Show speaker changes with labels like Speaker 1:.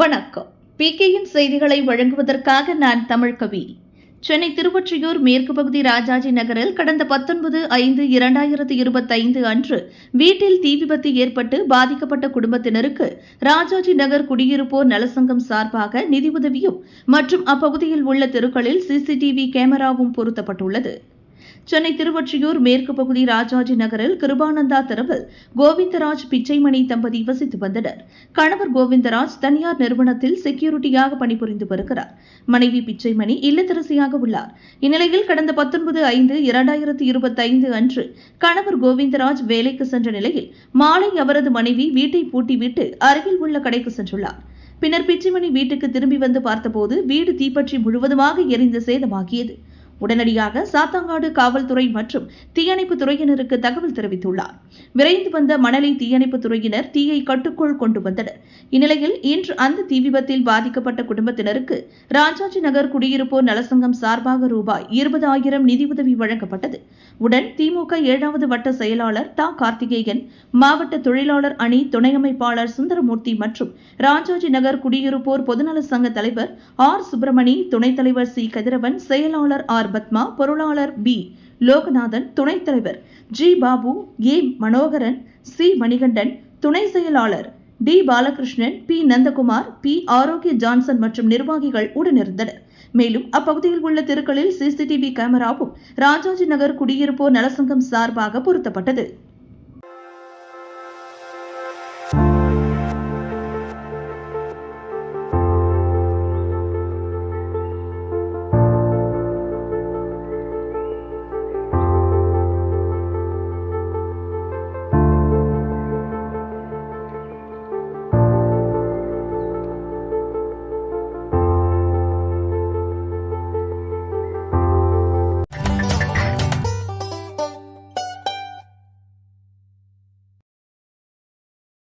Speaker 1: வணக்கம். பிகேயின் செய்திகளை வழங்குவதற்காக நான் தமிழ்கவி. சென்னை திருவொற்றியூர் மேற்கு பகுதி ராஜாஜி நகரில் கடந்த 19/5/2025 அன்று வீட்டில் தீ விபத்து ஏற்பட்டு பாதிக்கப்பட்ட குடும்பத்தினருக்கு ராஜாஜி நகர் குடியிருப்போர் நலசங்கம் சார்பாக நிதியுதவியும் மற்றும் அப்பகுதியில் உள்ள தெருக்களில் சிசிடிவி கேமராவும் பொருத்தப்பட்டுள்ளது. சென்னை திருவொற்றியூர் மேற்கு பகுதி ராஜாஜி நகரில் கிருபானந்தா தெருவில் கோவிந்தராஜ் பிச்சைமணி தம்பதி வசித்து வந்தனர். கணவர் கோவிந்தராஜ் தனியார் நிறுவனத்தில் செக்யூரிட்டியாக பணிபுரிந்து வருகிறார். மனைவி பிச்சைமணி இல்லத்தரசியாக உள்ளார். இந்நிலையில் கடந்த 19/5/2025 அன்று கணவர் கோவிந்தராஜ் வேலைக்கு சென்ற நிலையில் மாலை அவரது மனைவி வீட்டை பூட்டிவிட்டு அருகில் உள்ள கடைக்கு சென்றுள்ளார். பின்னர் பிச்சைமணி வீட்டுக்கு திரும்பி வந்து பார்த்தபோது வீடு தீப்பற்றி முழுவதுமாக எரிந்து சேதமாகியது. உடனடியாக சாத்தாங்காடு காவல்துறை மற்றும் தீயணைப்பு துறையினருக்கு தகவல் தெரிவித்துள்ளார். விரைந்து வந்த மணலி தீயணைப்பு துறையினர் தீயை கட்டுக்குள் கொண்டு வந்தனர். இந்நிலையில் இன்று அந்த தீ விபத்தில் பாதிக்கப்பட்ட குடும்பத்தினருக்கு ராஜாஜி நகர் குடியிருப்போர் நலசங்கம் சார்பாக ரூபாய் 20,000 நிதியுதவி வழங்கப்பட்டது. உடன் திமுக 7வது வட்ட செயலாளர் தா. கார்த்திகேயன், மாவட்ட தொழிலாளர் அணி துணை அமைப்பாளர் சுந்தரமூர்த்தி மற்றும் ராஜாஜி நகர் குடியிருப்போர் பொதுநல சங்க தலைவர் ஆர். சுப்பிரமணி, துணைத் தலைவர் சி. கதிரவன், செயலாளர் ஆர். பத்மா, பொருளாளர் பி. லோகநாதன், துணைத் தலைவர் G. Babu, A. Manoharan, C. Manikandan, துணை செயலாளர் T. Balakrishnan, P. Nandakumar, P. Arokiya Johnson மற்றும் நிர்வாகிகள் உடனிருந்தனர். மேலும் அப்பகுதியில் உள்ள தெருக்களில் சிசிடிவி கேமராவும் ராஜாஜி நகர் குடியிருப்போர் நலசங்கம் சார்பாக பொருத்தப்பட்டது.